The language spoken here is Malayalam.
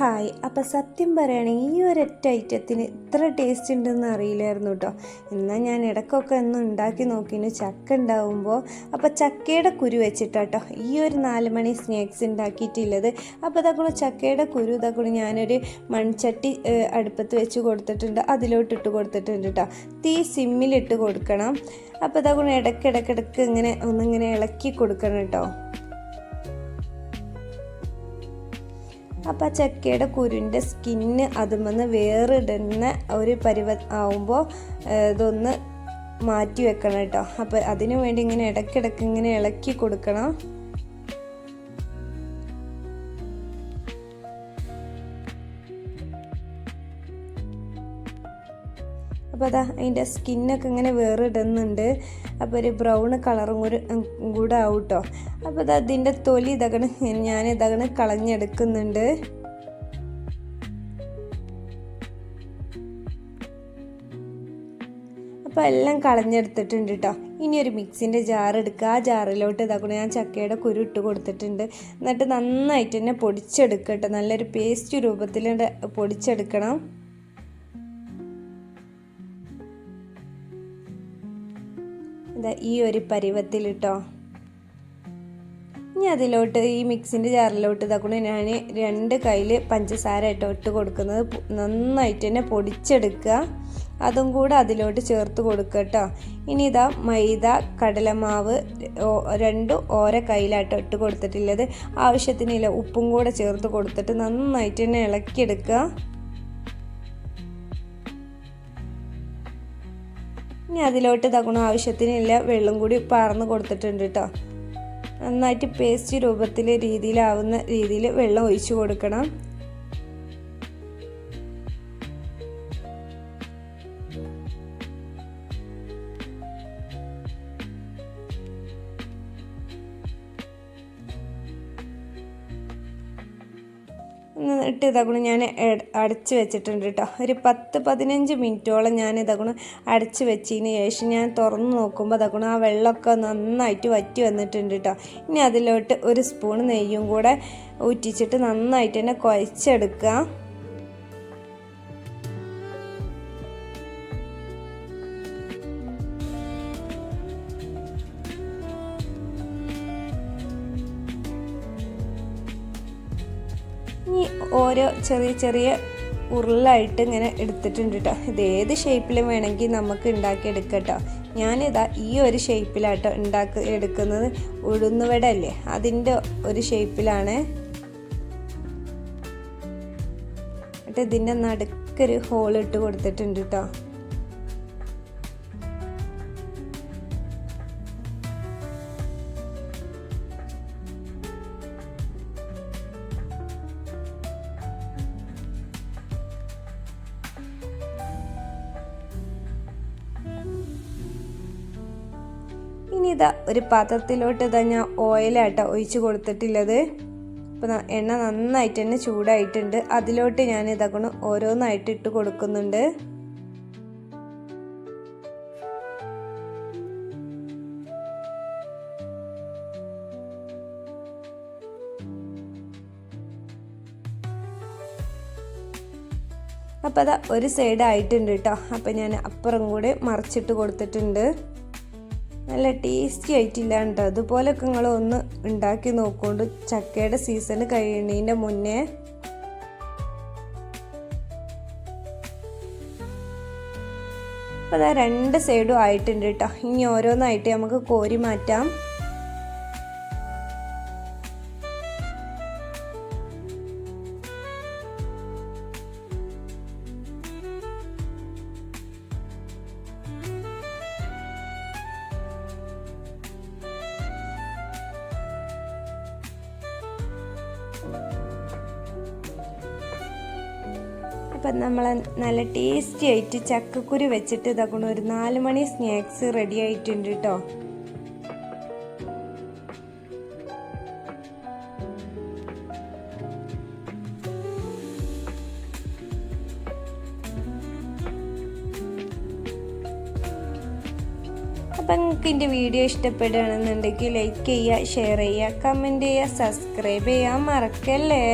ഹായ്. അപ്പോൾ സത്യം പറയുകയാണെങ്കിൽ ഈ ഒരൊറ്റ ഐറ്റത്തിന് ഇത്ര ടേസ്റ്റ് ഉണ്ടെന്ന് അറിയില്ലായിരുന്നു കേട്ടോ. എന്നാൽ ഞാൻ ഇടയ്ക്കൊക്കെ ഒന്ന് ഉണ്ടാക്കി നോക്കിയിരുന്നു ചക്ക ഉണ്ടാവുമ്പോൾ. അപ്പോൾ ചക്കയുടെ കുരു വെച്ചിട്ടാട്ടോ ഈ ഒരു 4 മണി സ്നാക്സ് ഉണ്ടാക്കിയിട്ടുള്ളത്. അപ്പോൾ ഇതാക്കണം ചക്കയുടെ കുരു ഇതാക്കണം ഞാനൊരു മൺചട്ടി അടുപ്പത്ത് വെച്ച് കൊടുത്തിട്ടുണ്ട്, അതിലോട്ടിട്ട് കൊടുത്തിട്ടുണ്ട് കേട്ടോ. തീ സിമ്മിലിട്ട് കൊടുക്കണം. അപ്പോൾ ഇതാക്കണം ഇടയ്ക്കിടയ്ക്ക് ഇങ്ങനെ ഒന്നിങ്ങനെ ഇളക്കി കൊടുക്കണം കേട്ടോ. അപ്പോൾ ആ ചക്കയുടെ കുരുവിൻ്റെ സ്കിന്ന് അതുമെന്ന് വേറിടുന്ന ഒരു ആവുമ്പോൾ ഇതൊന്ന് മാറ്റി വെക്കണം കേട്ടോ. അപ്പോൾ അതിനു വേണ്ടി ഇങ്ങനെ ഇടയ്ക്കിടയ്ക്ക് ഇങ്ങനെ ഇളക്കി കൊടുക്കണം. അപ്പോൾ അതാ അതിൻ്റെ സ്കിന്നൊക്കെ ഇങ്ങനെ വേറിടുന്നുണ്ട്. അപ്പോൾ ഒരു ബ്രൗൺ കളറും കൂടെ ആവും കേട്ടോ. അപ്പോൾ അത് അതിൻ്റെ തൊലി ഞാനിതകണ് കളഞ്ഞെടുക്കുന്നുണ്ട്. അപ്പോൾ എല്ലാം കളഞ്ഞെടുത്തിട്ടുണ്ട് കേട്ടോ. ഇനി ഒരു മിക്സിൻ്റെ ജാർ എടുക്കുക. ആ ജാറിലോട്ട് ഇതാക്കണം ഞാൻ ചക്കയുടെ കുരു ഇട്ട് കൊടുത്തിട്ടുണ്ട്. എന്നിട്ട് നന്നായിട്ട് തന്നെ പൊടിച്ചെടുക്കുക കേട്ടോ. നല്ലൊരു പേസ്റ്റ് രൂപത്തിൽ പൊടിച്ചെടുക്കണം. ഈ ഒരു പരുവത്തിലിട്ടോ. ഇനി അതിലോട്ട് ഈ മിക്സിൻ്റെ ജാറിലോട്ട് ഇതാക്കണം ഞാൻ 2 കയ്യിൽ പഞ്ചസാര ഇട്ട് കൊടുക്കുന്നത്. നന്നായിട്ട് തന്നെ പൊടിച്ചെടുക്കുക. അതും കൂടെ അതിലോട്ട് ചേർത്ത് കൊടുക്കുക കേട്ടോ. ഇനി ഇതാ മൈദ കടലമാവ് 2 ഓരോ കയ്യിലാട്ടോ ഇട്ട് കൊടുത്തിട്ടുള്ളത്. ആവശ്യത്തിനില്ല ഉപ്പും കൂടെ ചേർത്ത് കൊടുത്തിട്ട് നന്നായിട്ട് തന്നെ ഇളക്കിയെടുക്കുക. ഇനി അതിലോട്ട് ഇതാക്കണം ആവശ്യത്തിനില്ല വെള്ളം കൂടി പാർന്ന് കൊടുത്തിട്ടുണ്ട് കേട്ടോ. നന്നായിട്ട് പേസ്റ്റ് രീതിയിലാവുന്ന രീതിയിൽ വെള്ളം ഒഴിച്ച് കൊടുക്കണം. എന്നിട്ട് ഇതാക്കണം ഞാൻ അടച്ച് വെച്ചിട്ടുണ്ട് കേട്ടോ. ഒരു 10-15 മിനിറ്റോളം ഞാൻ ഇതാക്കണം അടച്ച് വെച്ചതിന് ശേഷം ഞാൻ തുറന്ന് നോക്കുമ്പോൾ ഇതാക്കണം ആ വെള്ളമൊക്കെ നന്നായിട്ട് വറ്റി വന്നിട്ടുണ്ട് കേട്ടോ. ഇനി അതിലോട്ട് 1 സ്പൂൺ നെയ്യും കൂടെ ഊറ്റിച്ചിട്ട് നന്നായിട്ട് തന്നെ കുഴച്ചെടുക്കുക. ഇനി ഓരോ ചെറിയ ഉരുളായിട്ട് ഇങ്ങനെ എടുത്തിട്ടുണ്ട് കേട്ടോ. ഇത് ഏത് ഷേപ്പിലും വേണമെങ്കിൽ നമുക്ക് ഉണ്ടാക്കിയെടുക്കാം കേട്ടോ. ഞാനിതാ ഈ ഒരു ഷേപ്പിലാട്ടോ എടുക്കുന്നത്. ഉഴുന്നുവട അല്ലേ അതിൻ്റെ ഒരു ഷേപ്പിലാണ്. എന്നിട്ട് ഇതിൻ്റെ നടുക്കൊരു ഹോൾ ഇട്ട് കൊടുത്തിട്ടുണ്ട് കേട്ടോ. ഇനി ഇതാ ഒരു പാത്രത്തിലോട്ട് ഞാൻ ഓയിലാട്ടോ ഒഴിച്ച് കൊടുത്തിട്ടുള്ളത്. അപ്പോൾ എണ്ണ നന്നായിട്ട് തന്നെ ചൂടായിട്ടുണ്ട്. അതിലോട്ട് ഞാൻ ഇതാക്കണം ഓരോന്നായിട്ട് ഇട്ട് കൊടുക്കുന്നുണ്ട്. അപ്പോൾ അതാ ഒരു സൈഡ് ആയിട്ടുണ്ട് കേട്ടോ. അപ്പോൾ ഞാൻ അപ്പുറം കൂടെ മറിച്ചിട്ട് കൊടുത്തിട്ടുണ്ട്. നല്ല ടേസ്റ്റി ആയിട്ടില്ല കേട്ടോ. അതുപോലൊക്കെ നിങ്ങൾ ഒന്ന് ഉണ്ടാക്കി നോക്കൊണ്ട് ചക്കയുടെ സീസൺ കഴിയുന്നതിൻ്റെ മുന്നേ. അപ്പോൾ അതാ 2 സൈഡും ആയിട്ടുണ്ട് കേട്ടോ. ഇനി ഓരോന്നായിട്ട് നമുക്ക് കോരി മാറ്റാം. അപ്പം നമ്മൾ നല്ല ടേസ്റ്റി ആയിട്ട് ചക്കക്കുരു വെച്ചിട്ട് ഇതാക്കണം ഒരു 4 മണി സ്നാക്സ് റെഡി ആയിട്ടുണ്ട് കേട്ടോ. അപ്പം നിങ്ങൾക്ക് എൻ്റെ വീഡിയോ ഇഷ്ടപ്പെടുകയാണെന്നുണ്ടെങ്കിൽ ലൈക്ക് ചെയ്യുക, ഷെയർ ചെയ്യുക, കമൻറ്റ് ചെയ്യുക, സബ്സ്ക്രൈബ് ചെയ്യാൻ മറക്കല്ലേ.